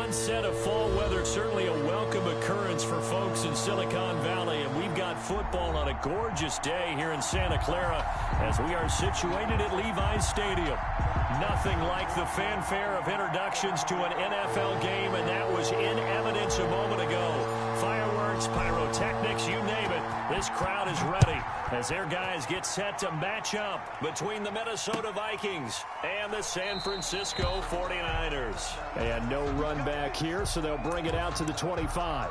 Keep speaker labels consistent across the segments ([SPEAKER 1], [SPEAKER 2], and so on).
[SPEAKER 1] onset of fall weather, certainly a welcome occurrence for folks in Silicon Valley. And we've got football on a gorgeous day here in Santa Clara as we are situated at Levi's Stadium. Nothing like the fanfare of introductions to an NFL game, and that was in evidence a moment ago. Fireworks, pyrotechnics, you name it. This crowd is ready as their guys get set to match up between the Minnesota Vikings and the San Francisco 49ers. And no run back here, so they'll bring it out to the 25.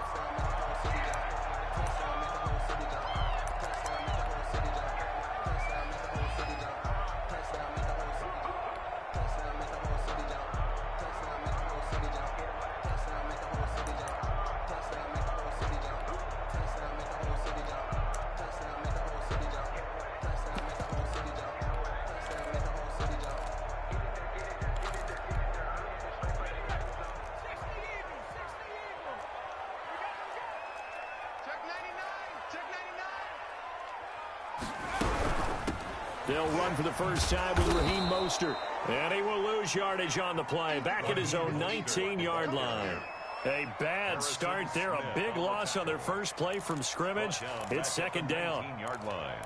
[SPEAKER 1] They'll run for the first time with Raheem Mostert. And he will lose yardage on the play. Back at his own 19-yard line. A bad start there. A big loss on their first play from scrimmage. It's second down.
[SPEAKER 2] 19-yard line.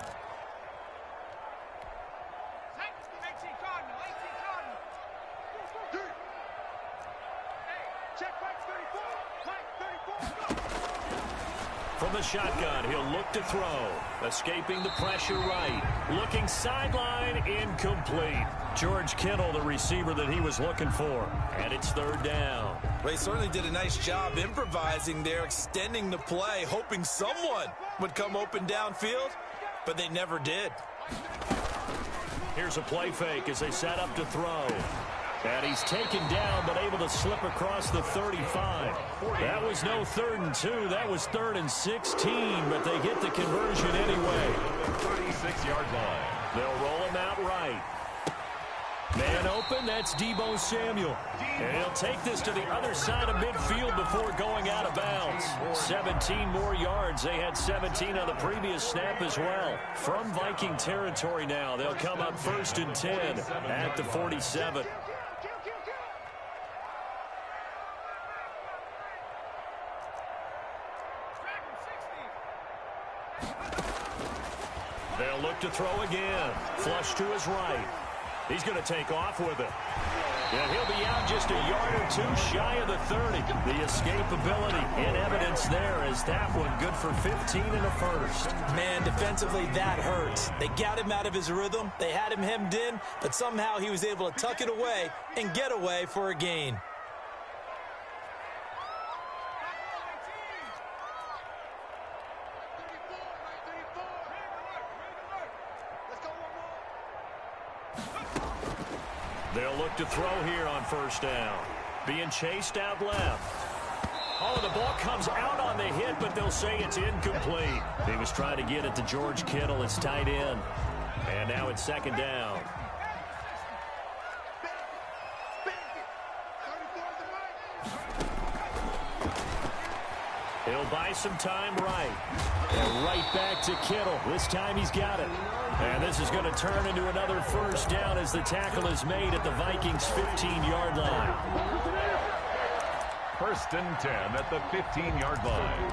[SPEAKER 1] From the shotgun, he'll look to throw. Escaping the pressure right. Looking sideline, incomplete. George Kittle, the receiver that he was looking for. And it's third down.
[SPEAKER 3] They certainly did a nice job improvising there, extending the play, hoping someone would come open downfield, but they never did.
[SPEAKER 1] Here's a play fake as they set up to throw. And he's taken down, but able to slip across the 35. That was no 3rd and 2. That was 3rd and 16, but they get the conversion anyway.
[SPEAKER 2] 36-yard line.
[SPEAKER 1] They'll roll him out right. Man open, that's Deebo Samuel. And he'll take this to the other side of midfield before going out of bounds. 17 more yards. They had 17 on the previous snap as well. From Viking territory now, they'll come up 1st and 10 at the 47. They'll look to throw again. Flush to his right. He's going to take off with it. And he'll be out just a yard or two shy of the 30. The escapability in evidence there as that one good for 15 and a first.
[SPEAKER 3] Man, defensively, that hurts. They got him out of his rhythm. They had him hemmed in, but somehow he was able to tuck it away and get away for a gain.
[SPEAKER 1] They'll look to throw here on first down. Being chased out left. Oh, the ball comes out on the hit, but they'll say it's incomplete. He was trying to get it to George Kittle, his tight end. And now it's second down. He'll buy some time right. And right back to Kittle. This time he's got it. And this is going to turn into another first down as the tackle is made at the Vikings' 15-yard line.
[SPEAKER 2] 1st and 10 at the 15-yard line.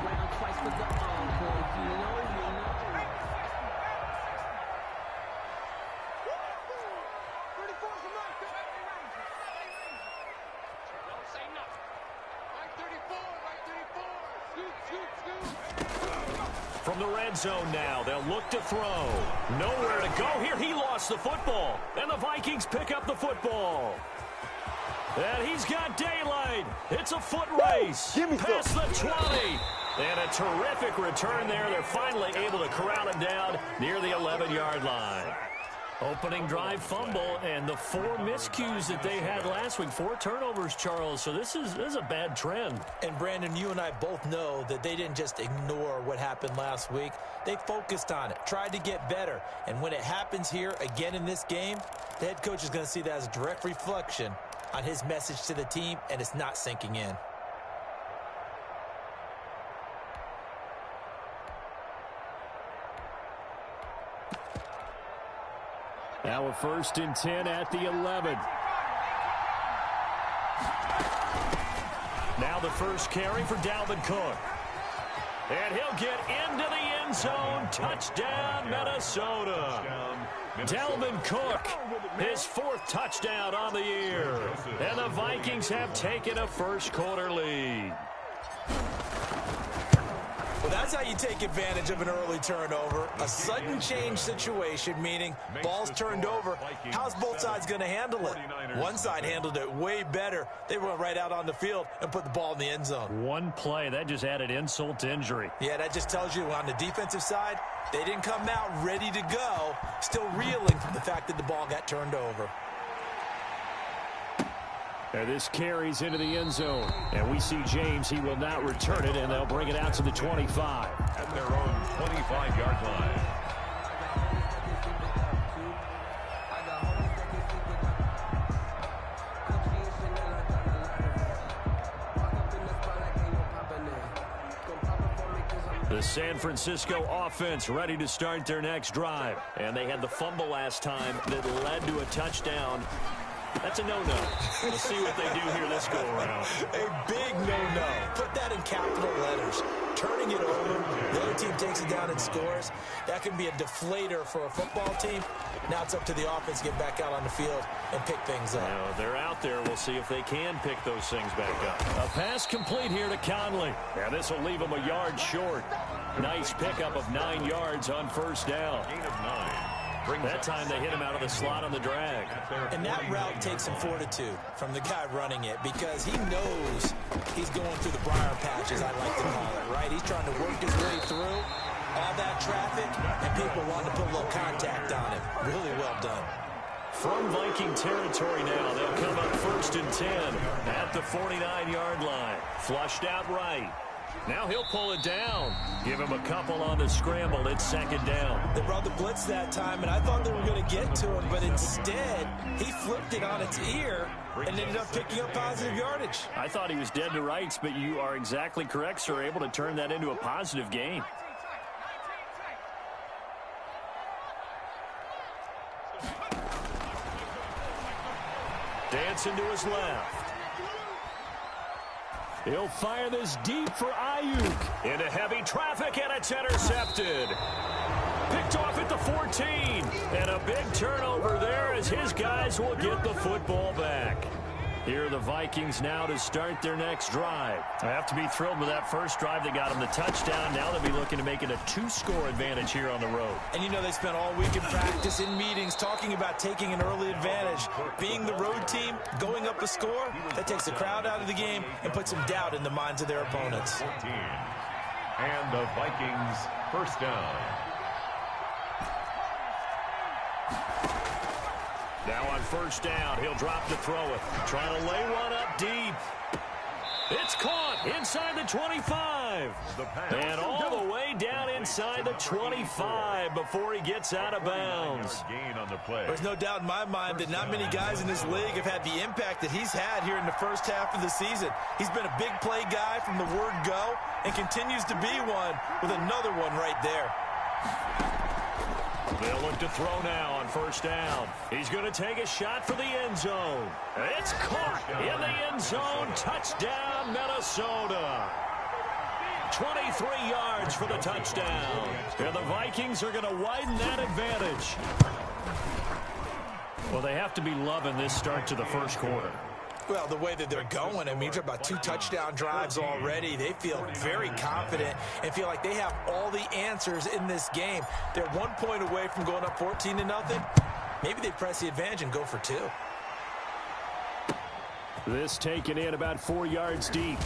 [SPEAKER 1] From the red zone now, they'll look to throw. Nowhere to go here. He lost the football. And the Vikings pick up the football. And he's got daylight. It's a foot race. Past the 20. And a terrific return there. They're finally able to corral him down near the 11-yard line. Opening drive fumble and the 4 miscues that they had last week. 4 turnovers, Charles. So this is a bad trend.
[SPEAKER 3] And, Brandon, you and I both know that they didn't just ignore what happened last week. They focused on it, tried to get better. And when it happens here again in this game, the head coach is going to see that as a direct reflection on his message to the team, and it's not sinking in.
[SPEAKER 1] Now a 1st and 10 at the 11. Now the first carry for Dalvin Cook. And he'll get into the end zone. Touchdown, Minnesota. Dalvin Cook, his 4th touchdown on the year. And the Vikings have taken a first-quarter lead.
[SPEAKER 3] Well, that's how you take advantage of an early turnover. A sudden change situation, meaning ball's turned over. How's both sides going to handle it? One side handled it way better. They went right out on the field and put the ball in the end zone.
[SPEAKER 1] One play, that just added insult to injury.
[SPEAKER 3] Yeah, that just tells you on the defensive side, they didn't come out ready to go, still reeling from the fact that the ball got turned over.
[SPEAKER 1] And this carries into the end zone. And we see James. He will not return it, and they'll bring it out to the 25.
[SPEAKER 2] At their own 25-yard line.
[SPEAKER 1] The San Francisco offense ready to start their next drive. And they had the fumble last time that led to a touchdown. That's a no-no. We'll see what they do here this go-around.
[SPEAKER 3] A big no-no. Put that in capital letters. Turning it over, the other team takes it down and scores. That can be a deflator for a football team. Now it's up to the offense to get back out on the field and pick things up.
[SPEAKER 1] Now, they're out there. We'll see if they can pick those things back up. A pass complete here to Conley. Now this will leave him a yard short. Nice pickup of 9 yards on first down.
[SPEAKER 2] Gain of 9.
[SPEAKER 1] That time they hit him out of the slot on the drag.
[SPEAKER 3] And that route takes some fortitude from the guy running it because he knows he's going through the briar patch, as I like to call it, right? He's trying to work his way through all that traffic, and people want to put a little contact on him. Really well done.
[SPEAKER 1] From Viking territory now, they'll come up 1st and 10 at the 49-yard line. Flushed out right. Now he'll pull it down. Give him a couple on the scramble. It's 2nd down.
[SPEAKER 3] They brought the blitz that time, and I thought they were going to get to him, but instead, he flipped it on its ear and ended up picking up positive yardage.
[SPEAKER 1] I thought he was dead to rights, but you are exactly correct, sir. Able to turn that into a positive gain. Dancing to his left. He'll fire this deep for Ayuk. Into heavy traffic, and it's intercepted. Picked off at the 14. And a big turnover there as his guys will get the football back. Here are the Vikings now to start their next drive. I have to be thrilled with that first drive. They got them the touchdown. Now they'll be looking to make it a 2-score advantage here on the road.
[SPEAKER 3] And you know they spent all week in practice, in meetings, talking about taking an early advantage. Being the road team, going up a score, that takes the crowd out of the game and puts some doubt in the minds of their opponents.
[SPEAKER 2] 14. And the Vikings first down.
[SPEAKER 1] Now on first down, he'll drop to throw it. Trying to lay one up deep. It's caught inside the 25. And all the way down inside the 25 before he gets out of bounds.
[SPEAKER 2] Gain on the play.
[SPEAKER 3] There's no doubt in my mind that not many guys in this league have had the impact that he's had here in the first half of the season. He's been a big play guy from the word go and continues to be one with another one right there.
[SPEAKER 1] They'll look to throw now on first down. He's going to take a shot for the end zone. It's caught in the end zone. Touchdown, Minnesota. 23 yards for the touchdown. And the Vikings are going to widen that advantage. Well, they have to be loving this start to the first quarter.
[SPEAKER 3] Well, the way that they're going, I mean, you're talking about 2 touchdown drives already. They feel very confident and feel like they have all the answers in this game. They're 1 point away from going up 14-0. Maybe they press the advantage and go for 2.
[SPEAKER 1] This taken in about 4 yards deep.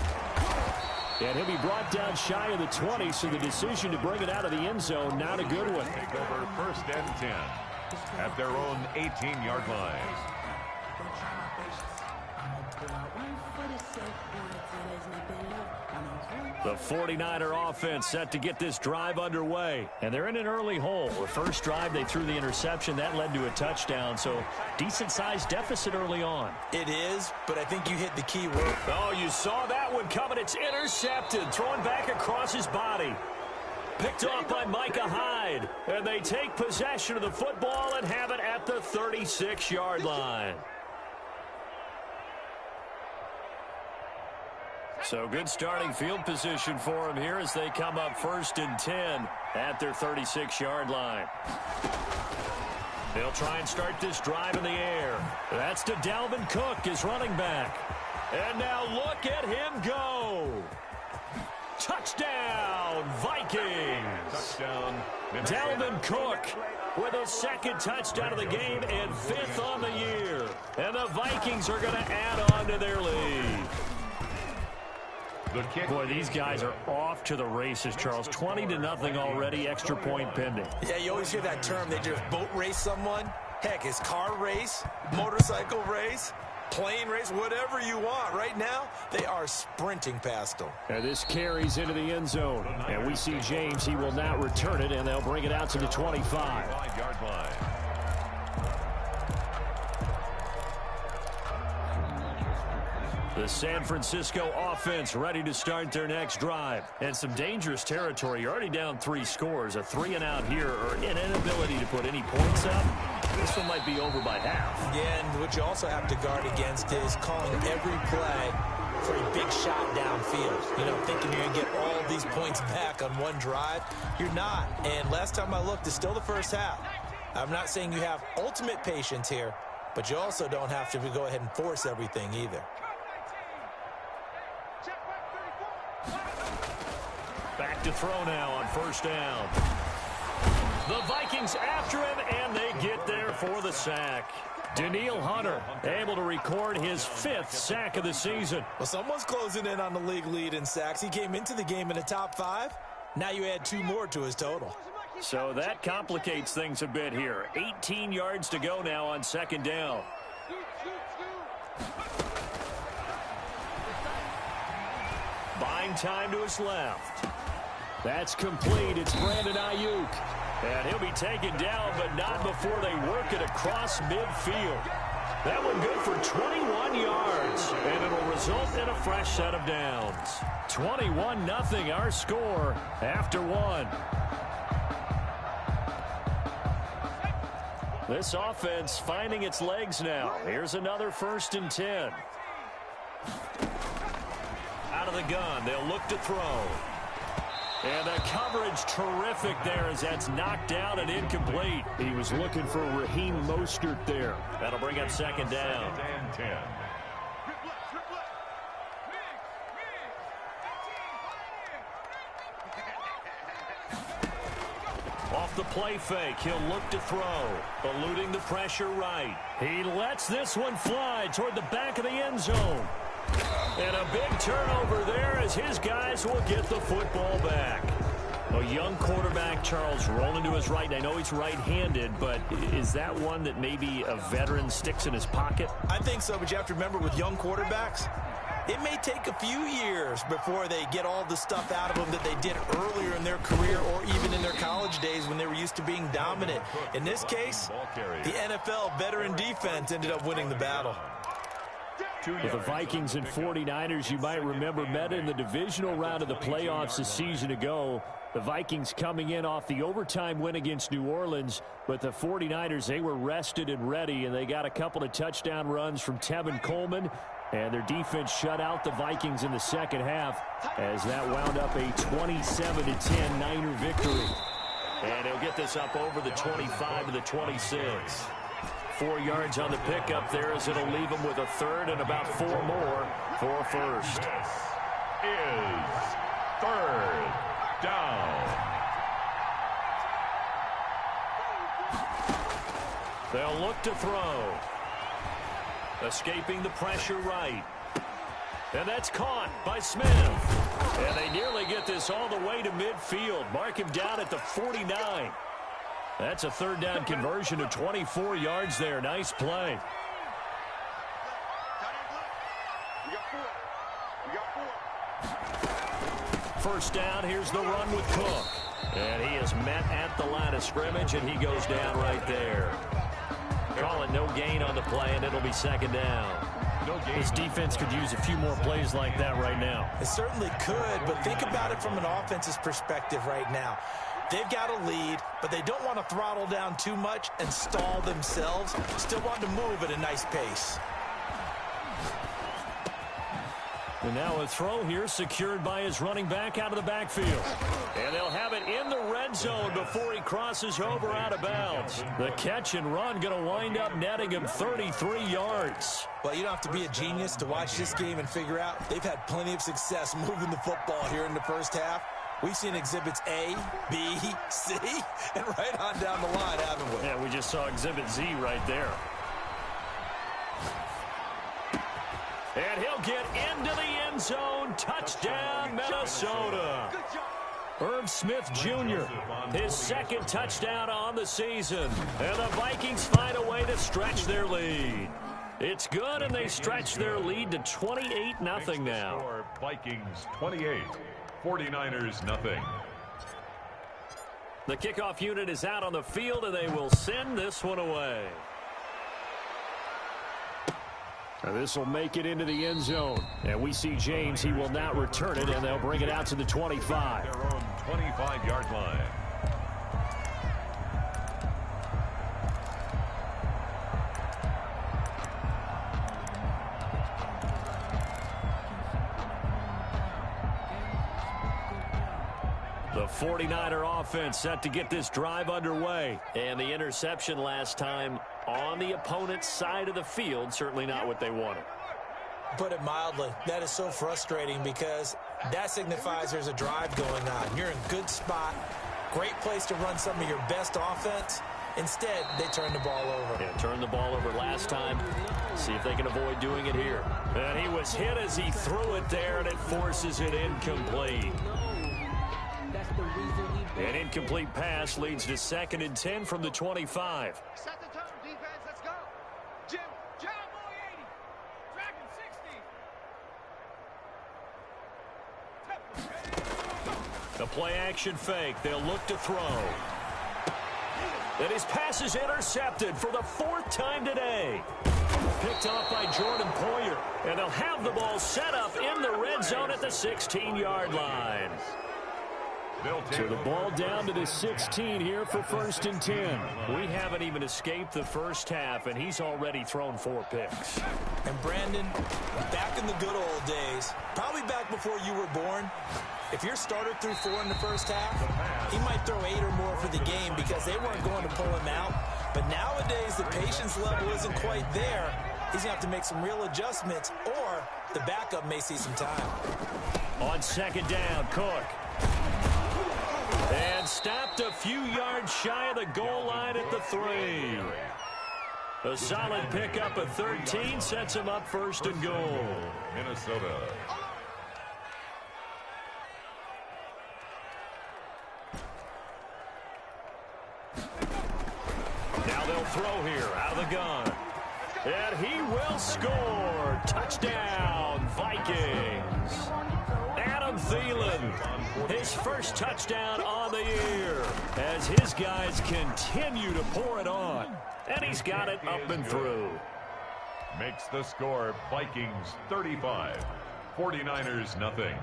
[SPEAKER 1] And he'll be brought down shy of the 20, so the decision to bring it out of the end zone, not a good one.
[SPEAKER 2] Take over 1st and 10 at their own 18-yard line.
[SPEAKER 1] The 49er offense set to get this drive underway. And they're in an early hole. The first drive, they threw the interception. That led to a touchdown, so decent-sized deficit early on.
[SPEAKER 3] It is, but I think you hit the key word.
[SPEAKER 1] Oh, you saw that one coming. It's intercepted. Throwing back across his body. Picked off by Micah Hyde. And they take possession of the football and have it at the 36-yard line. So good starting field position for them here as they come up 1st and 10 at their 36-yard line. They'll try and start this drive in the air. That's to Dalvin Cook, his running back. And now look at him go. Touchdown, Vikings.
[SPEAKER 2] Touchdown.
[SPEAKER 1] Dalvin Cook with his 2nd touchdown of the game and 5th on the year. And the Vikings are going to add on to their lead. Boy, these guys are off to the races, Charles. 20-0 already, extra point pending.
[SPEAKER 3] Yeah, you always hear that term. They just boat race someone. Heck, it's car race, motorcycle race, plane race, whatever you want. Right now, they are sprinting past them.
[SPEAKER 1] And this carries into the end zone. And we see James. He will not return it, and they'll bring it out to the 25.
[SPEAKER 2] 5-yard line.
[SPEAKER 1] The San Francisco offense ready to start their next drive. And some dangerous territory. You're already down 3 scores. A 3-and-out here or an inability to put any points up. This one might be over by half.
[SPEAKER 3] Yeah, and what you also have to guard against is calling every play for a big shot downfield. You know, thinking you're going to get all these points back on one drive. You're not. And last time I looked, it's still the first half. I'm not saying you have ultimate patience here, but you also don't have to go ahead and force everything either.
[SPEAKER 1] Back to throw now on 1st down. The Vikings after him, and they get there for the sack. Danielle Hunter able to record his 5th sack of the season.
[SPEAKER 3] Well, someone's closing in on the league lead in sacks. He came into the game in the top 5. Now you add 2 more to his total.
[SPEAKER 1] So that complicates things a bit here. 18 yards to go now on 2nd down. Buying time to his left. That's complete. It's Brandon Ayuk. And he'll be taken down, but not before they work it across midfield. That one good for 21 yards, and it'll result in a fresh set of downs. 21-0 our score after 1. This offense finding its legs now. Here's another 1st and 10. Out of the gun, they'll look to throw. And the coverage terrific there as that's knocked down and incomplete. He was looking for Raheem Mostert there. That'll bring up 2nd down.
[SPEAKER 2] 2nd and 10.
[SPEAKER 1] Off the play fake, he'll look to throw. Eluding the pressure right. He lets this one fly toward the back of the end zone. And a big turnover there as his guys will get the football back. A young quarterback, Charles, rolling to his right. I know he's right-handed, but is that one that maybe a veteran sticks in his pocket?
[SPEAKER 3] I think so, but you have to remember with young quarterbacks, it may take a few years before they get all the stuff out of them that they did earlier in their career or even in their college days when they were used to being dominant. In this case, the NFL veteran defense ended up winning the battle.
[SPEAKER 1] With the Vikings and 49ers, you might remember, met in the divisional round of the playoffs a season ago. The Vikings coming in off the overtime win against New Orleans, but the 49ers, they were rested and ready, and they got a couple of touchdown runs from Tevin Coleman, and their defense shut out the Vikings in the second half as that wound up a 27-10 Niner victory. And he'll get this up over the 25 to the 26. 4 yards on the pickup there as it'll leave him with a 3rd and about 4 more for a 1st.
[SPEAKER 2] This is 3rd down.
[SPEAKER 1] They'll look to throw. Escaping the pressure right. And that's caught by Smith. And they nearly get this all the way to midfield. Mark him down at the 49. That's a 3rd down conversion of 24 yards there. Nice play. First down, here's the run with Cook. And he is met at the line of scrimmage, and he goes down right there. Call it no gain on the play, and it'll be 2nd down. This defense could use a few more plays like that right now.
[SPEAKER 3] It certainly could, but think about it from an offense's perspective right now. They've got a lead, but they don't want to throttle down too much and stall themselves. Still want to move at a nice pace.
[SPEAKER 1] And now a throw here secured by his running back out of the backfield. And they'll have it in the red zone before he crosses over out of bounds. The catch and run going to wind up netting him 33 yards.
[SPEAKER 3] Well, you don't have to be a genius to watch this game and figure out they've had plenty of success moving the football here in the first half. We've seen exhibits A, B, C, and right on down the line, haven't we?
[SPEAKER 1] Yeah, we just saw exhibit Z right there. And he'll get into the end zone. Touchdown, Minnesota. Irv Smith Jr., his second touchdown on the season. And the Vikings find a way to stretch their lead. It's good, and they stretch their lead to 28-0 now.
[SPEAKER 2] Vikings 28, 49ers nothing.
[SPEAKER 1] The kickoff unit is out on the field, and they will send this one away. And this will make it into the end zone. And we see James. He will not return it, and they'll bring it out to the 25.
[SPEAKER 2] Their own 25-yard line.
[SPEAKER 1] The 49er offense set to get this drive underway. And the interception last time on the opponent's side of the field, certainly not what they wanted.
[SPEAKER 3] Put it mildly, that is so frustrating because that signifies there's a drive going on. You're in a good spot, great place to run some of your best offense. Instead, they turn the ball over.
[SPEAKER 1] Yeah, turned the ball over last time. See if they can avoid doing it here. And he was hit as he threw it there, and it forces it incomplete. An incomplete pass leads to 2nd and 10 from the 25.
[SPEAKER 4] Set the tone, defense. Let's go. Jim, John Boy 80. Dragon 60.
[SPEAKER 1] The play action fake. They'll look to throw. And his pass is intercepted for the 4th time today. Picked off by Jordan Poyer. And they'll have the ball set up in the red zone at the 16-yard line. So the ball down to the 16 here for 1st and 10. We haven't even escaped the first half, and he's already thrown 4 picks.
[SPEAKER 3] And Brandon, back in the good old days, probably back before you were born, if your starter threw 4 in the first half, he might throw 8 or more for the game because they weren't going to pull him out. But nowadays, the patience level isn't quite there. He's going to have to make some real adjustments, or the backup may see some time.
[SPEAKER 1] On 2nd down, Cook. And stopped a few yards shy of the goal line at the 3. A solid pickup at 13 sets him up 1st and goal.
[SPEAKER 2] Minnesota.
[SPEAKER 1] Now they'll throw here out of the gun. And he will score. Touchdown, Vikings. Adam Thielen, his first touchdown on the year as his guys continue to pour it on. And he's got it up and through.
[SPEAKER 2] Makes the score Vikings 35, 49ers nothing.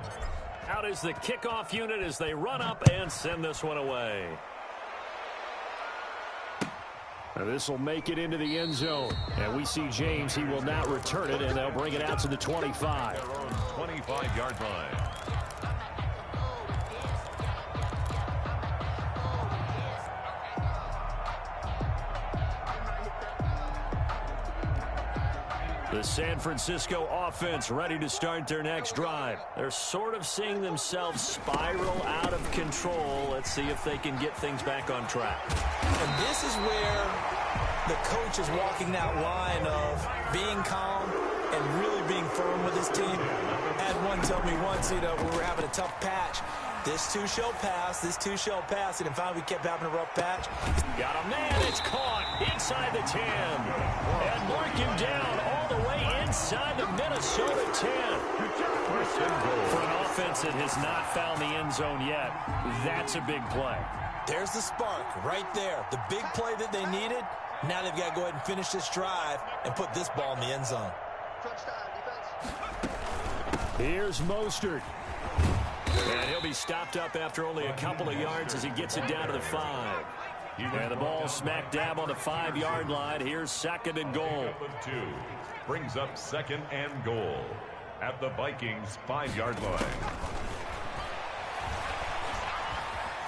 [SPEAKER 1] Out is the kickoff unit as they run up and send this one away. This will make it into the end zone. And we see James. He will not return it, and they'll bring it out to the 25.
[SPEAKER 2] Their own 25-yard line.
[SPEAKER 1] The San Francisco offense ready to start their next drive. They're sort of seeing themselves spiral out of control. Let's see if they can get things back on track.
[SPEAKER 3] And this is where the coach is walking that line of being calm and really being firm with his team. I had one tell me once, we were having a tough patch. This too shall pass. This too shall pass. And finally, we kept having a rough patch.
[SPEAKER 1] Got a man. It's caught inside the 10. And mark him down all the way inside the Minnesota 10. For an offense that has not found the end zone yet, that's a big play.
[SPEAKER 3] There's the spark right there. The big play that they needed. Now they've got to go ahead and finish this drive and put this ball in the end zone.
[SPEAKER 1] Here's Mostert. And he'll be stopped up after only a couple of yards as he gets it down to the 5. And the ball smack dab on the 5-yard line. Here's 2nd and goal.
[SPEAKER 2] Brings up 2nd and goal. at the Vikings' 5-yard line.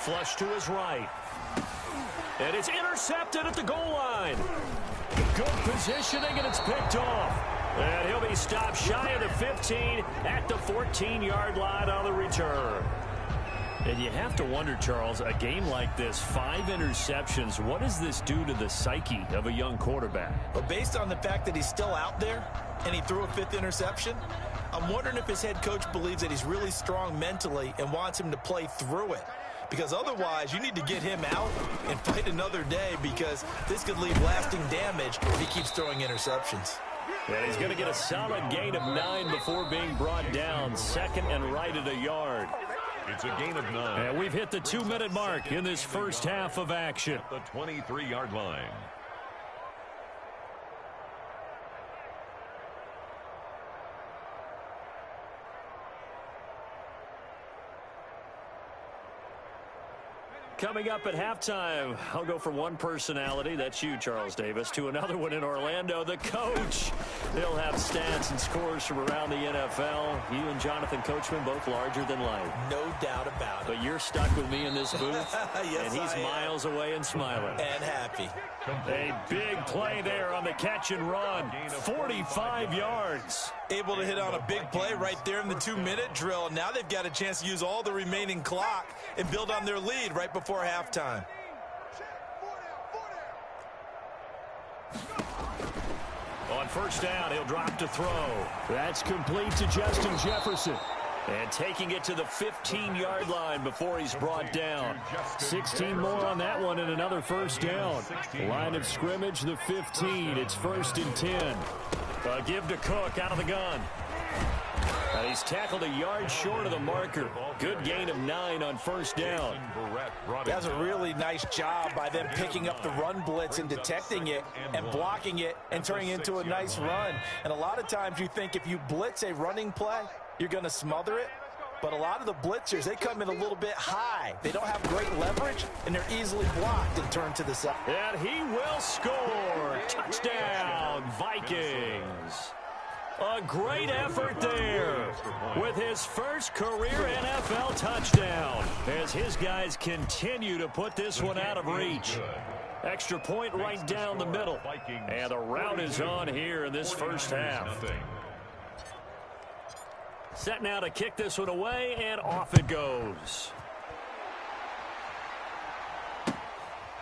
[SPEAKER 1] Flush to his right. And it's intercepted at the goal line. Good positioning, and it's picked off. And he'll be stopped shy of the 15 at the 14-yard line on the return. And you have to wonder, Charles, a game like this, 5 interceptions, what does this do to the psyche of a young quarterback?
[SPEAKER 3] Well, based on the fact that he's still out there and he threw a 5th interception, I'm wondering if his head coach believes that he's really strong mentally and wants him to play through it. Because otherwise, you need to get him out and fight another day, because this could leave lasting damage if he keeps throwing interceptions.
[SPEAKER 1] And he's going to get a solid gain of 9 before being brought down. 2nd and right at a yard.
[SPEAKER 2] It's a gain of 9.
[SPEAKER 1] And we've hit the 2-minute mark in this first half of action.
[SPEAKER 2] At the 23-yard line.
[SPEAKER 1] Coming up at halftime, I'll go from one personality, that's you, Charles Davis, to another one in Orlando, the coach. He'll have stats and scores from around the NFL. You and Jonathan Coachman, both larger than life.
[SPEAKER 3] No doubt about it.
[SPEAKER 1] But you're stuck with me in this booth,
[SPEAKER 3] yes,
[SPEAKER 1] and he's miles away and smiling.
[SPEAKER 3] And happy.
[SPEAKER 1] A big play there on the catch and run. 45 yards.
[SPEAKER 3] Able to hit on a big play right there in the 2-minute drill. And now they've got a chance to use all the remaining clock and build on their lead right before halftime.
[SPEAKER 1] On first down, he'll drop to throw. That's complete to Justin Jefferson. And taking it to the 15-yard line before he's brought down. 16 more on that one and another first down. Line of scrimmage, the 15. It's 1st and 10. A give to Cook out of the gun. And he's tackled a yard short of the marker. Good gain of 9 on first down.
[SPEAKER 3] That's a really nice job by them picking up the run blitz and detecting it and blocking it and turning it into a nice run. And a lot of times you think if you blitz a running play, you're going to smother it. But a lot of the blitzers, they come in a little bit high. They don't have great leverage, and they're easily blocked and turned to the side.
[SPEAKER 1] And he will score. Touchdown, Vikings. A great effort there with his first career NFL touchdown as his guys continue to put this one out of reach. Extra point right down the middle. And the route is on here in this first half. Set now to kick this one away, and off it goes.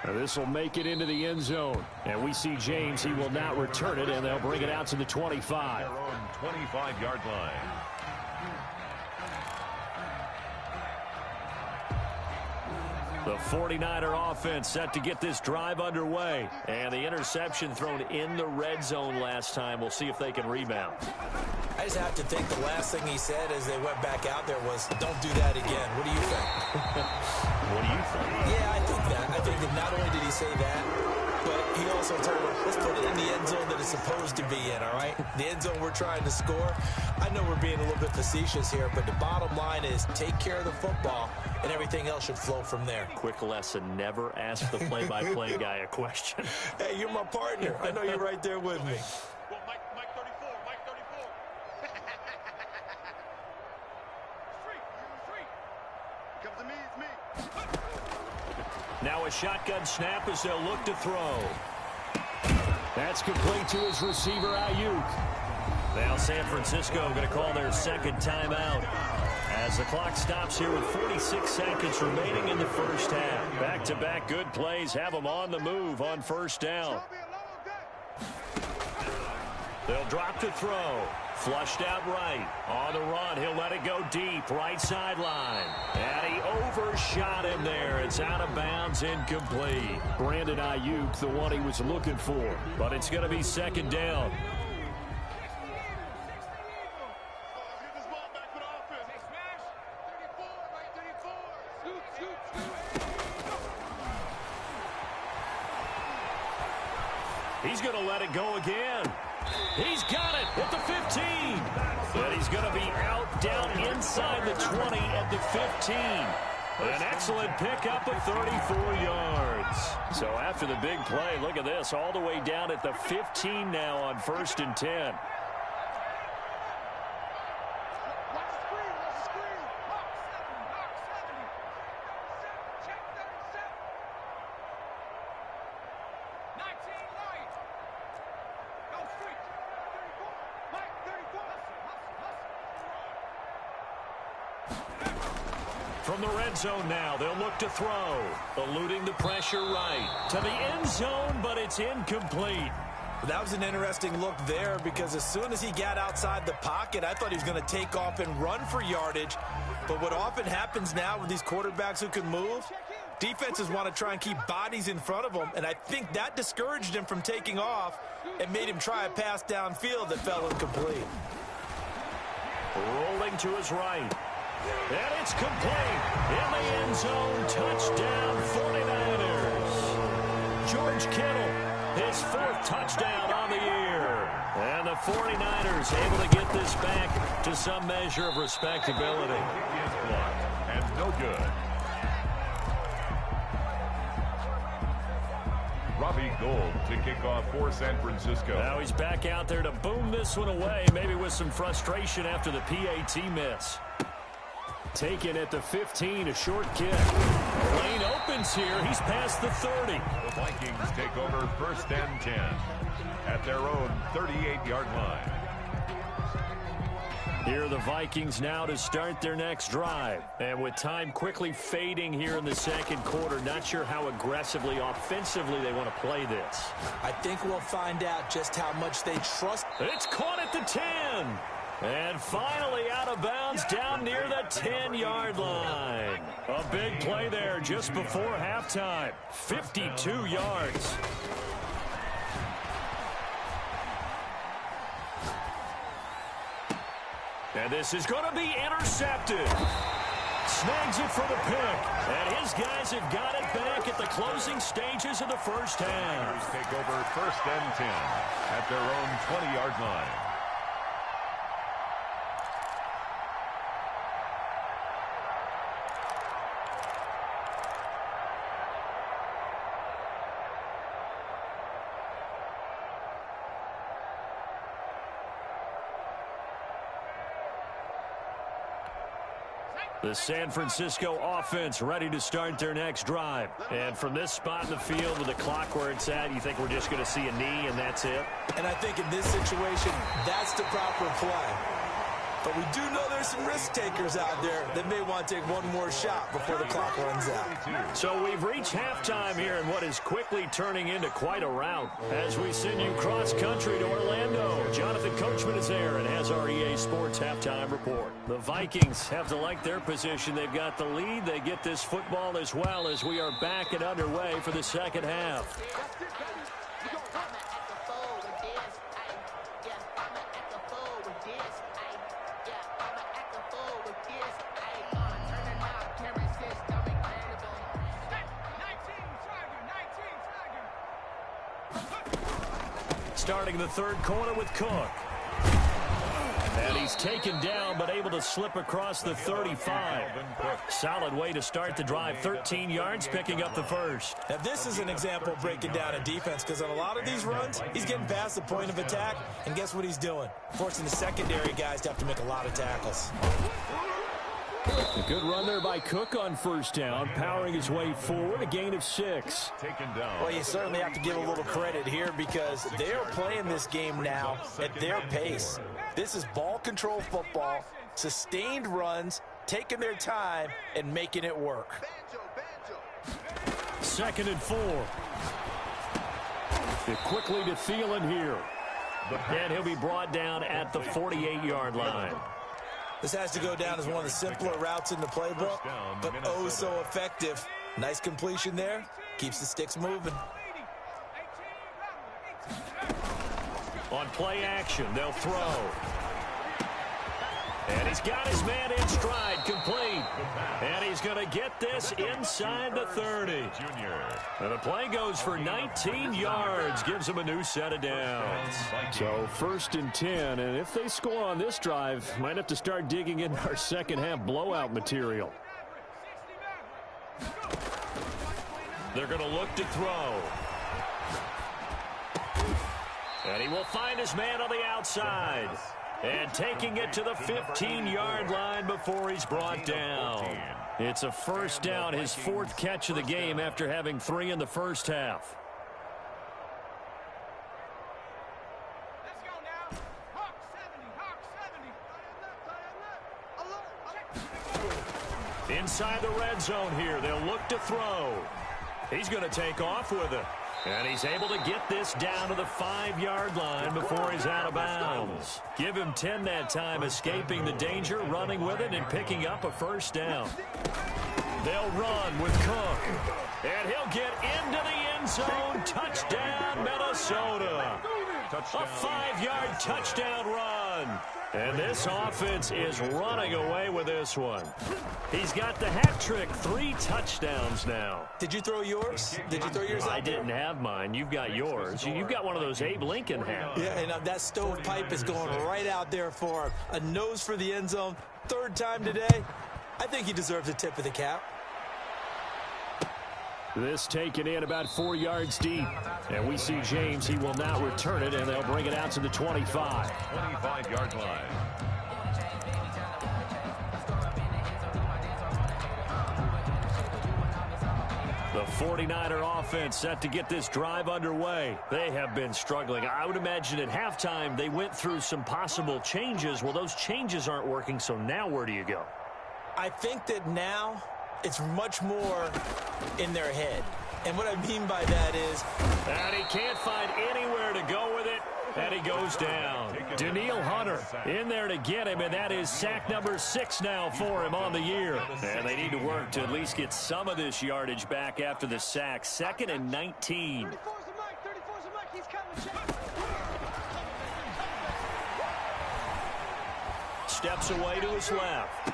[SPEAKER 1] This will make it into the end zone. And we see James. He will not return it, and they'll bring it out to the 25.
[SPEAKER 2] Their own 25-yard line.
[SPEAKER 1] The 49er offense set to get this drive underway. And the interception thrown in the red zone last time. We'll see if they can rebound.
[SPEAKER 3] I just have to think the last thing he said as they went back out there was, don't do that again. What do you think?
[SPEAKER 1] What do you think?
[SPEAKER 3] Yeah, I think that. I think that not only did he say that, but he also told him, let's put it in the end zone that it's supposed to be in, all right? The end zone we're trying to score. I know we're being a little bit facetious here, but the bottom line is take care of the football, and everything else should flow from there.
[SPEAKER 1] Quick lesson, never ask the play-by-play guy a question.
[SPEAKER 3] Hey, you're my partner. I know you're right there with me.
[SPEAKER 4] Well, Mike 34, Mike 34. Street. Comes to me, it's me.
[SPEAKER 1] Now a shotgun snap as they'll look to throw. That's complete to his receiver, Ayuk. Now San Francisco going to call their second timeout as the clock stops here with 46 seconds remaining in the first half. Back-to-back good plays have them on the move on first down. They'll drop to throw. Flushed out right. On the run, he'll let it go deep. Right sideline. And he overshot him there. It's out of bounds, incomplete. Brandon Ayuk, the one he was looking for. But it's going to be second down. He's going to let it go again. He's got it at the 15. And he's going to be out down inside the 20 at the 15. An excellent pickup of 34 yards. So after the big play, look at this, all the way down at the 15 now on 1st and 10. From the red zone now, they'll look to throw. Eluding the pressure right. To the end zone, but it's incomplete.
[SPEAKER 3] That was an interesting look there because as soon as he got outside the pocket, I thought he was going to take off and run for yardage. But what often happens now with these quarterbacks who can move, defenses want to try and keep bodies in front of them, and I think that discouraged him from taking off and made him try a pass downfield that fell incomplete.
[SPEAKER 1] Rolling to his right. And it's complete. In the end zone, touchdown 49ers. George Kittle, his 4th touchdown on the year. And the 49ers able to get this back to some measure of respectability.
[SPEAKER 2] And no good. Robbie Gould to kick off for San Francisco.
[SPEAKER 1] Now he's back out there to boom this one away, maybe with some frustration after the PAT miss. Taken at the 15, a short kick. Lane opens here. He's past the 30.
[SPEAKER 2] The Vikings take over 1st and 10 at their own 38-yard line.
[SPEAKER 1] Here are the Vikings now to start their next drive. And with time quickly fading here in the second quarter, not sure how aggressively, offensively they want to play this.
[SPEAKER 3] I think we'll find out just how much they trust.
[SPEAKER 1] It's caught at the 10. And finally out of bounds down near the 10-yard line. A big play there just before halftime. 52 yards. And this is going to be intercepted. Snags it for the pick. And his guys have got it back at the closing stages of the first half.
[SPEAKER 2] Take over 1st and 10 at their own 20-yard line.
[SPEAKER 1] The San Francisco offense ready to start their next drive. And from this spot in the field with the clock where it's at, you think we're just going to see a knee and that's it?
[SPEAKER 3] And I think in this situation, that's the proper play. But we do know there's some risk takers out there that may want to take one more shot before the clock runs out.
[SPEAKER 1] So we've reached halftime here in what is quickly turning into quite a rout. As we send you cross country to Orlando, Jonathan Coachman is there and has our EA Sports halftime report. The Vikings have to like their position. They've got the lead. They get this football as well as we are back and underway for the second half. Starting the third quarter with Cook. And he's taken down but able to slip across the 35. Solid way to start the drive. 13 yards, picking up the first.
[SPEAKER 3] Now this is an example of breaking down a defense because on a lot of these runs, he's getting past the point of attack. And guess what he's doing? Forcing the secondary guys to have to make a lot of tackles.
[SPEAKER 1] A good run there by Cook on first down, powering his way forward, a gain of 6.
[SPEAKER 2] Taken down.
[SPEAKER 3] Well, you certainly have to give a little credit here because they are playing this game now at their pace. This is ball control football, sustained runs, taking their time, and making it work.
[SPEAKER 1] 2nd and 4. Quickly to Thielen here. And he'll be brought down at the 48-yard line.
[SPEAKER 3] This has to go down as one of the simpler routes in the playbook, but oh so effective. Nice completion there. Keeps the sticks moving.
[SPEAKER 1] On play action, they'll throw. And he's got his man in stride, complete. And he's going to get this inside the 30. And the play goes for 19 yards, gives him a new set of downs. So 1st and 10, and if they score on this drive, might have to start digging in our second half blowout material. They're going to look to throw. And he will find his man on the outside. And taking it to the 15-yard line before he's brought down. It's a first down, his 4th catch of the game after having 3 in the first half.
[SPEAKER 4] Let's go now. Hawk 70, Hawk 70.
[SPEAKER 1] Inside the red zone here, they'll look to throw. He's going to take off with it. And he's able to get this down to the 5-yard line before he's out of bounds. Give him 10 that time, escaping the danger, running with it, and picking up a first down. They'll run with Cook. And he'll get into the end zone. Touchdown, Minnesota. A 5-yard touchdown run. And this offense is running away with this one. He's got the hat trick, 3 touchdowns now.
[SPEAKER 3] Did you throw yours? Did you throw yours out?
[SPEAKER 1] I didn't have mine. You've got yours. You've got one of those Abe Lincoln hats.
[SPEAKER 3] Yeah, and that stovepipe is going right out there for him. A nose for the end zone. 3rd time today. I think he deserves a tip of the cap.
[SPEAKER 1] This taken in about 4 yards deep. And we see James. He will not return it, and they'll bring it out to the 25.
[SPEAKER 2] 25-yard line.
[SPEAKER 1] The 49er offense set to get this drive underway. They have been struggling. I would imagine at halftime they went through some possible changes. Well, those changes aren't working, so now where do you go?
[SPEAKER 3] I think that now it's much more in their head. And what I mean by that is...
[SPEAKER 1] And he can't find anywhere to go with it, and he goes down. Danielle Hunter in there to get him, and that is sack number 6 now for him on the year. And they need to work to at least get some of this yardage back after the sack. 2nd and 19.
[SPEAKER 4] 34's the mic, 34's the mic, he's coming,
[SPEAKER 1] Steps away to his left.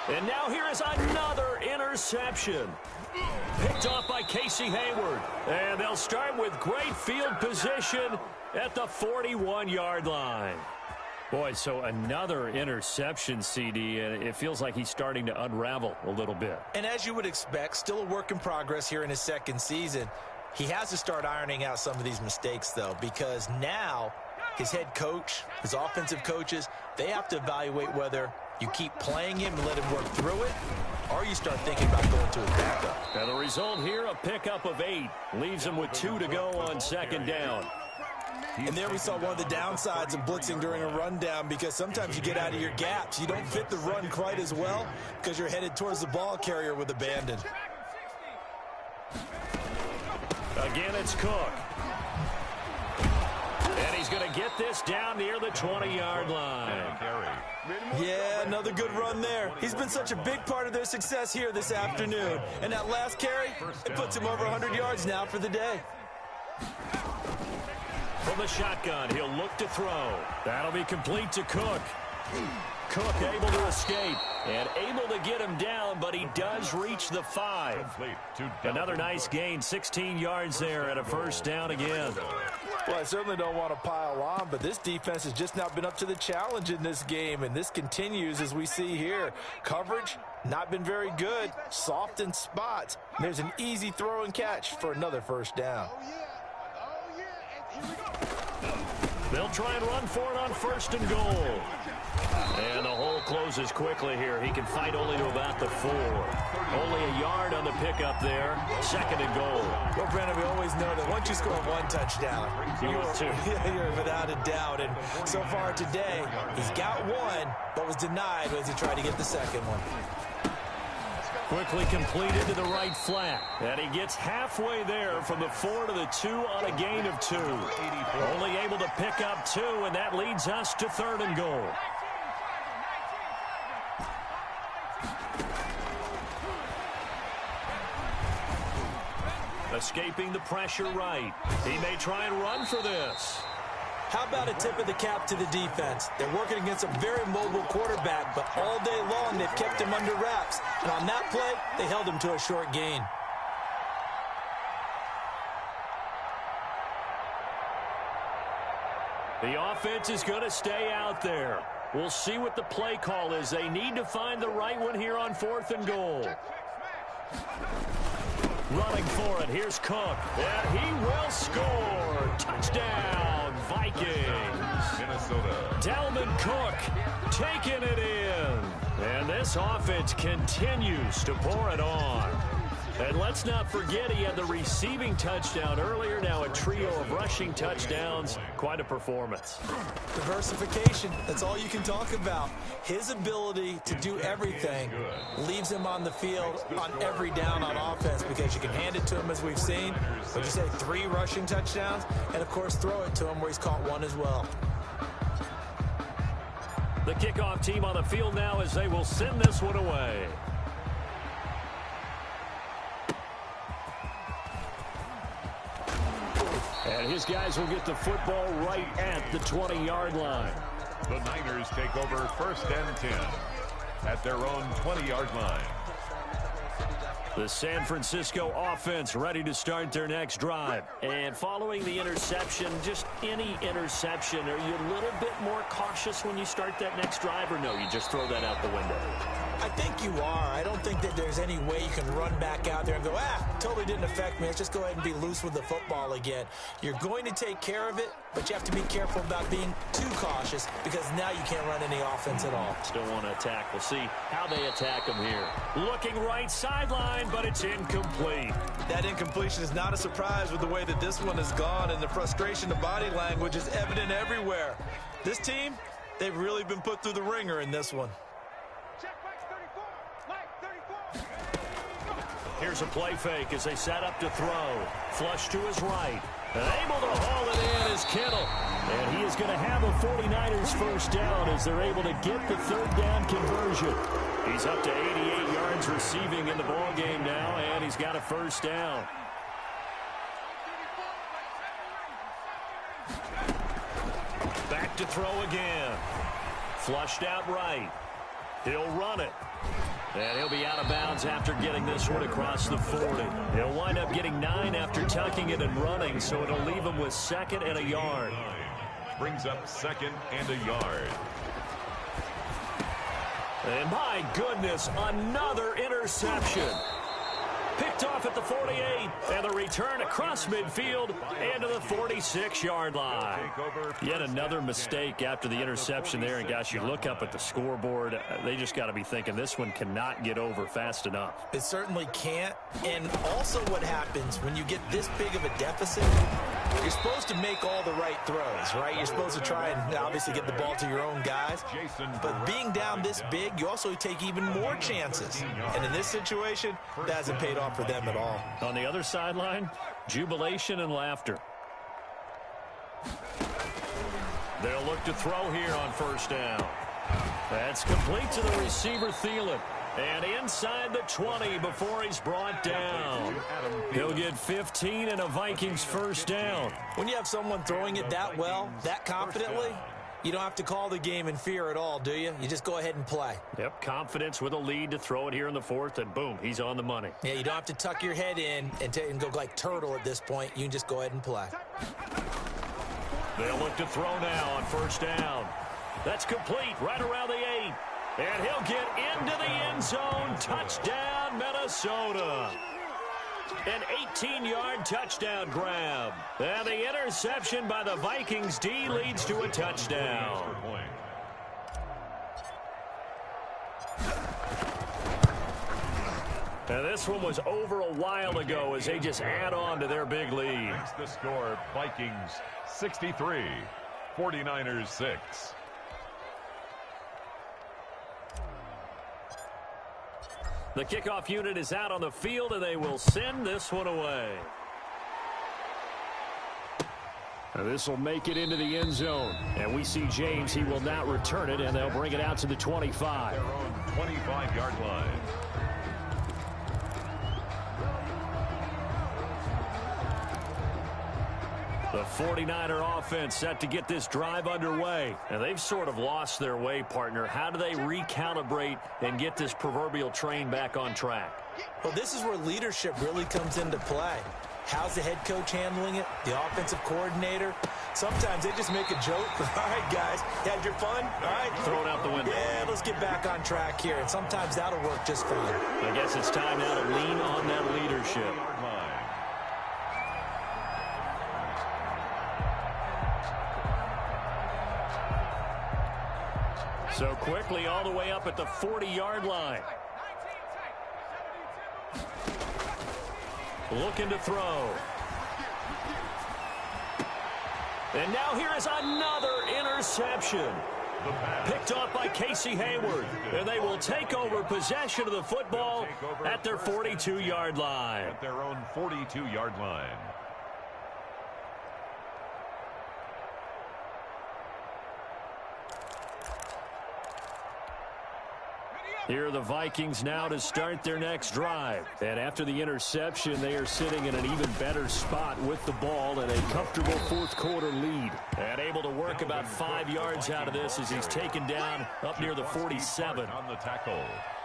[SPEAKER 1] And now here is another interception. Picked off by Casey Hayward. And they'll start with great field position at the 41-yard line. Boy, so another interception, CD, and it feels like he's starting to unravel a little bit.
[SPEAKER 3] And as you would expect, still a work in progress here in his 2nd season. He has to start ironing out some of these mistakes, though, because now his head coach, his offensive coaches, they have to evaluate whether you keep playing him and let him work through it, or you start thinking about going to his backup.
[SPEAKER 1] And the result here, a pickup of 8. Leaves him with 2 to go on 2nd down.
[SPEAKER 3] And there we saw one of the downsides of blitzing during a rundown, because sometimes you get out of your gaps. You don't fit the run quite as well because you're headed towards the ball carrier with abandon.
[SPEAKER 1] Again, it's Cook. And he's going to get this down near the 20-yard line.
[SPEAKER 3] Yeah, another good run there. He's been such a big part of their success here this afternoon. And that last carry, it puts him over 100 yards now for the day.
[SPEAKER 1] From the shotgun, he'll look to throw. That'll be complete to Cook. Cook able to escape and able to get him down, but he does reach the 5. Another nice gain, 16 yards there and a first down again.
[SPEAKER 3] Well, I certainly don't want to pile on, but this defense has just not been up to the challenge in this game, and this continues as we see here. Coverage, not been very good, soft in spots. There's an easy throw and catch for another first down.
[SPEAKER 1] They'll try and run for it on 1st and goal. And the hole closes quickly here. He can fight only to about the 4. Only a yard on the pickup there. 2nd and goal.
[SPEAKER 3] Well, Brandon, we always know that once you score 1 touchdown, you're without a doubt. And so far today, he's got 1, but was denied as he tried to get the 2nd one.
[SPEAKER 1] Quickly completed to the right flat. And he gets halfway there from the 4 to the 2 on a gain of 2. Only able to pick up 2, and that leads us to 3rd and goal. Escaping the pressure right. He may try and run for this.
[SPEAKER 3] How about a tip of the cap to the defense? They're working against a very mobile quarterback, but all day long they've kept him under wraps. And on that play, they held him to a short gain.
[SPEAKER 1] The offense is going to stay out there. We'll see what the play call is. They need to find the right one here on 4th and goal. Running for it. Here's Cook. And he will score. Touchdown, Vikings.
[SPEAKER 2] Minnesota.
[SPEAKER 1] Dalvin Cook taking it in. And this offense continues to pour it on. And let's not forget he had the receiving touchdown earlier. Now a trio of rushing touchdowns. Quite a performance.
[SPEAKER 3] Diversification. That's all you can talk about. His ability to do everything leaves him on the field on every down on offense because you can hand it to him as we've seen. Would you say 3 rushing touchdowns? And, of course, throw it to him where he's caught 1 as well.
[SPEAKER 1] The kickoff team on the field now as they will send this one away. And his guys will get the football right at the 20-yard line.
[SPEAKER 2] The Niners take over 1st and 10 at their own 20-yard line.
[SPEAKER 1] The San Francisco offense ready to start their next drive. And following the interception, just any interception, are you a little bit more cautious when you start that next drive, or no, you just throw that out the window?
[SPEAKER 3] I think you are. I don't think that there's any way you can run back out there and go, totally didn't affect me. Let's just go ahead and be loose with the football again. You're going to take care of it, but you have to be careful about being too cautious because now you can't run any offense at all.
[SPEAKER 1] Still want to attack. We'll see how they attack them here. Looking right sideline, but it's incomplete.
[SPEAKER 3] That incompletion is not a surprise with the way that this one has gone, and the frustration of body language is evident everywhere. This team, they've really been put through the ringer in this one.
[SPEAKER 1] Here's a play fake as they set up to throw. Flush to his right. And able to haul it in is Kittle. And he is going to have a 49ers first down as they're able to get the 3rd down conversion. He's up to 88 yards receiving in the ball game now, and he's got a first down. Back to throw again. Flushed out right. He'll run it. And he'll be out of bounds after getting this one across the 40. He'll wind up getting 9 after tucking it and running, so it'll leave him with 2nd and a yard.
[SPEAKER 2] Brings up 2nd and a yard.
[SPEAKER 1] And my goodness, another interception. Picked off at the 48, and the return across midfield and to the 46-yard line. Yet another mistake after the interception there, and gosh, you look up at the scoreboard, they just got to be thinking this one cannot get over fast enough.
[SPEAKER 3] It certainly can't, and also what happens when you get this big of a deficit, you're supposed to make all the right throws, right? You're supposed to try and obviously get the ball to your own guys, but being down this big, you also take even more chances, and in this situation, that hasn't paid off for them at all.
[SPEAKER 1] On the other sideline, jubilation and laughter. They'll look to throw here on first down. That's complete to the receiver, Thielen. And inside the 20 before he's brought down. He'll get 15 and a Vikings first down.
[SPEAKER 3] When you have someone throwing it that well, that confidently, you don't have to call the game in fear at all, do you? You just go ahead and play.
[SPEAKER 1] Yep, confidence with a lead to throw it here in the 4th, and boom, he's on the money.
[SPEAKER 3] Yeah, you don't have to tuck your head in and go like turtle at this point. You can just go ahead and play.
[SPEAKER 1] They'll look to throw now on first down. That's complete right around the 8. And he'll get into the end zone. Touchdown, Minnesota. An 18-yard touchdown grab. And the interception by the Vikings D leads to a touchdown. And this one was over a while ago as they just add on to their big lead.
[SPEAKER 2] Makes the score Vikings 63, 49ers 6.
[SPEAKER 1] The kickoff unit is out on the field, and they will send this one away. This will make it into the end zone. And we see James. He will not return it, and they'll bring it out to the 25.
[SPEAKER 2] Their own 25-yard line.
[SPEAKER 1] The 49er offense set to get this drive underway. And they've sort of lost their way, partner. How do they recalibrate and get this proverbial train back on track?
[SPEAKER 3] Well, this is where leadership really comes into play. How's the head coach handling it? The offensive coordinator? Sometimes they just make a joke. All right, guys, you had your fun? All right.
[SPEAKER 1] Throw it out the window.
[SPEAKER 3] Yeah, let's get back on track here. And sometimes that'll work just fine.
[SPEAKER 1] I guess it's time now to lean on that leadership. So quickly all the way up at the 40-yard line. looking to throw. And now here is another interception. Picked off by Casey Hayward. And they will take over possession of the football at their 42-yard line.
[SPEAKER 2] At their own 42-yard line.
[SPEAKER 1] Here are the Vikings now to start their next drive. And after the interception, they are sitting in an even better spot with the ball and a comfortable fourth-quarter lead. And able to work about 5 yards out of this as he's taken down up near the 47.
[SPEAKER 2] On the tackle.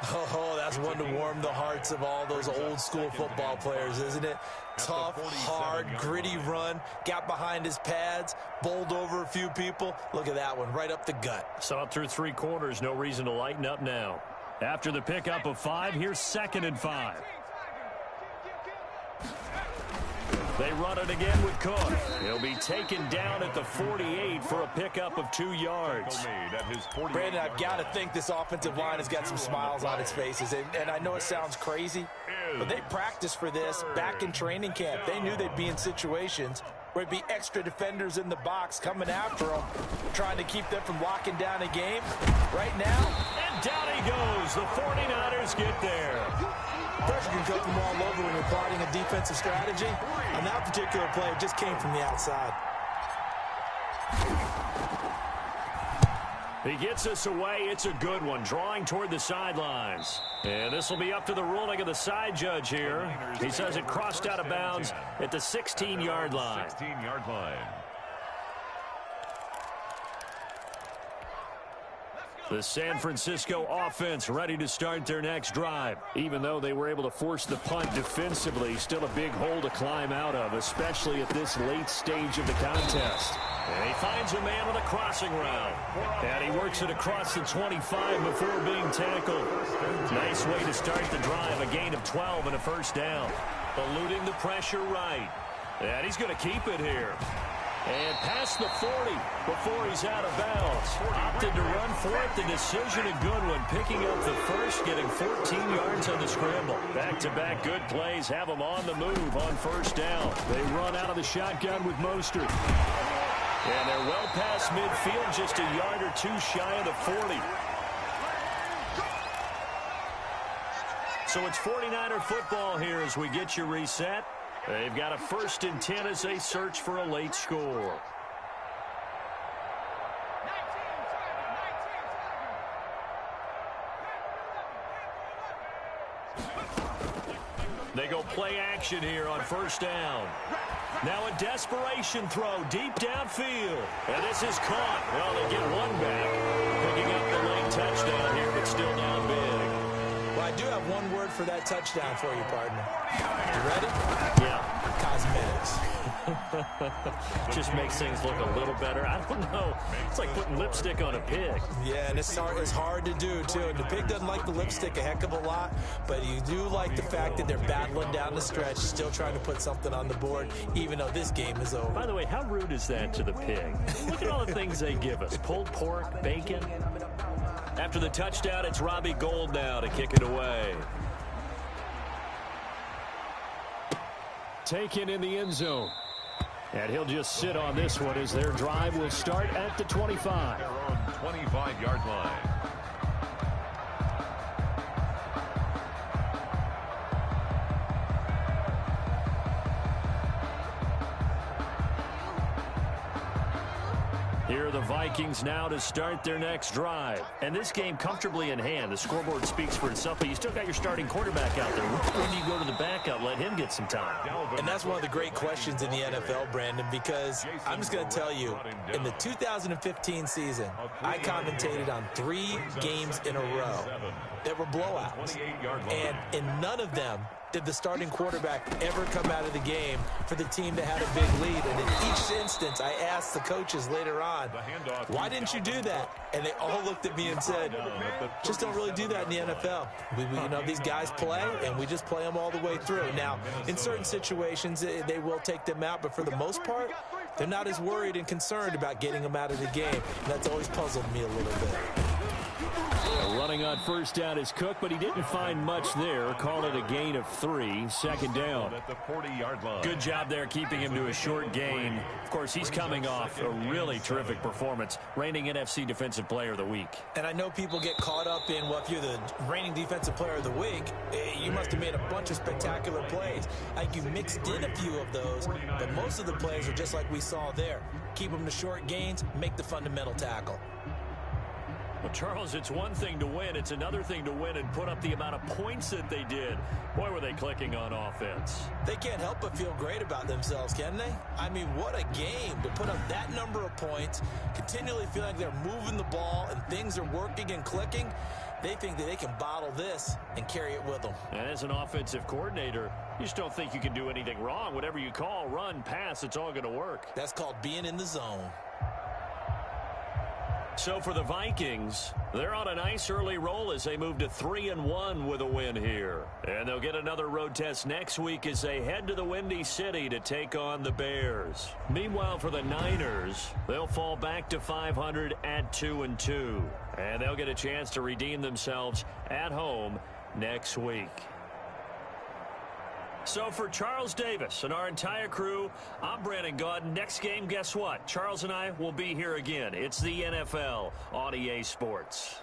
[SPEAKER 3] Oh, that's one to warm the hearts of all those old-school football players, isn't it? Tough, hard, gritty run, got behind his pads, bowled over a few people. Look at that one, right up the gut.
[SPEAKER 1] Saw it through 3 quarters, no reason to lighten up now. After the pickup of 5, here's 2nd and 5. They run it again with Cook. He'll be taken down at the 48 for a pickup of 2 yards.
[SPEAKER 3] Brandon, I've got to think this offensive line has got some smiles on its faces. And I know it sounds crazy, but they practiced for this back in training camp. They knew they'd be in situations where it'd be extra defenders in the box coming after them, trying to keep them from locking down a game. Right now,
[SPEAKER 1] and down he goes. The 49ers get there.
[SPEAKER 3] Pressure can come from all over when you're plotting a defensive strategy. On that particular play, it just came from the outside.
[SPEAKER 1] He gets us away. It's a good one, drawing toward the sidelines. And this will be up to the ruling of the side judge here. He says it crossed out of bounds at the 16-yard line.
[SPEAKER 2] 16-yard line.
[SPEAKER 1] The San Francisco offense ready to start their next drive. Even though they were able to force the punt defensively, still a big hole to climb out of, especially at this late stage of the contest. And he finds a man on the crossing route. And he works it across the 25 before being tackled. Nice way to start the drive, a gain of 12 and a first down. Eluding the pressure right. And he's going to keep it here. And past the 40 before he's out of bounds. Opted to run for it. The decision a good one. Picking up the first, getting 14 yards on the scramble. Back-to-back good plays have him on the move on first down. They run out of the shotgun with Mostert. And they're well past midfield, just a yard or 2 shy of the 40. So it's 49er football here as we get you reset. They've got a 1st and 10 as they search for a late score. They go play action here on first down. Now a desperation throw deep downfield. And this is caught. Well, they get one back. Picking up the late touchdown here, but still down big.
[SPEAKER 3] Well, I do have one word for that touchdown for you, partner. You ready?
[SPEAKER 1] Yeah.
[SPEAKER 3] Cosmetics.
[SPEAKER 1] Just makes things look a little better. I don't know. It's like putting lipstick on a pig.
[SPEAKER 3] Yeah, and it's hard to do, too. And the pig doesn't like the lipstick a heck of a lot, but you do like the fact that they're battling down the stretch, still trying to put something on the board, even though this game is over.
[SPEAKER 1] By the way, how rude is that to the pig? Look at all the things they give us. Pulled pork, bacon. After the touchdown, it's Robbie Gould now to kick it away. Taken in the end zone. And he'll just sit on this one as their drive will start at the 25.
[SPEAKER 2] Their own 25-yard line.
[SPEAKER 1] Here are the Vikings now to start their next drive. And this game comfortably in hand. The scoreboard speaks for itself, but you still got your starting quarterback out there. When do you go to the backup, let him get some time?
[SPEAKER 3] And that's one of the great questions in the NFL, Brandon, because I'm just going to tell you, in the 2015 season, I commentated on 3 games in a row that were blowouts. And in none of them did the starting quarterback ever come out of the game for the team that had a big lead. And in each instance, I asked the coaches later on, why didn't you do that? And they all looked at me and said, just don't really do that in the NFL. You know, these guys play, and we just play them all the way through. Now, in certain situations, they will take them out, but for the most part, they're not as worried and concerned about getting them out of the game. And that's always puzzled me a little bit.
[SPEAKER 1] Running on first down is Cook, but he didn't find much there. Called it a gain of 3. Second down.
[SPEAKER 2] At the 40-yard line.
[SPEAKER 1] Good job there keeping him to a short gain. Of course, he's coming off a really terrific performance, reigning NFC Defensive Player of the Week.
[SPEAKER 3] And I know people get caught up in, well, if you're the reigning Defensive Player of the Week, you must have made a bunch of spectacular plays. I think you mixed in a few of those, but most of the plays are just like we saw there. Keep them to short gains, make the fundamental tackle.
[SPEAKER 1] Well, Charles, it's one thing to win. It's another thing to win and put up the amount of points that they did. Boy, were they clicking on offense.
[SPEAKER 3] They can't help but feel great about themselves, can they? I mean, what a game to put up that number of points, continually feeling like they're moving the ball and things are working and clicking. They think that they can bottle this and carry it with them.
[SPEAKER 1] And as an offensive coordinator, you just don't think you can do anything wrong. Whatever you call, run, pass, it's all going to work.
[SPEAKER 3] That's called being in the zone.
[SPEAKER 1] So for the Vikings, they're on a nice early roll as they move to 3-1 with a win here. And they'll get another road test next week as they head to the Windy City to take on the Bears. Meanwhile, for the Niners, they'll fall back to 500 at 2-2. And they'll get a chance to redeem themselves at home next week. So for Charles Davis and our entire crew, I'm Brandon Gaudin. Next game, guess what? Charles and I will be here again. It's the NFL on EA Sports.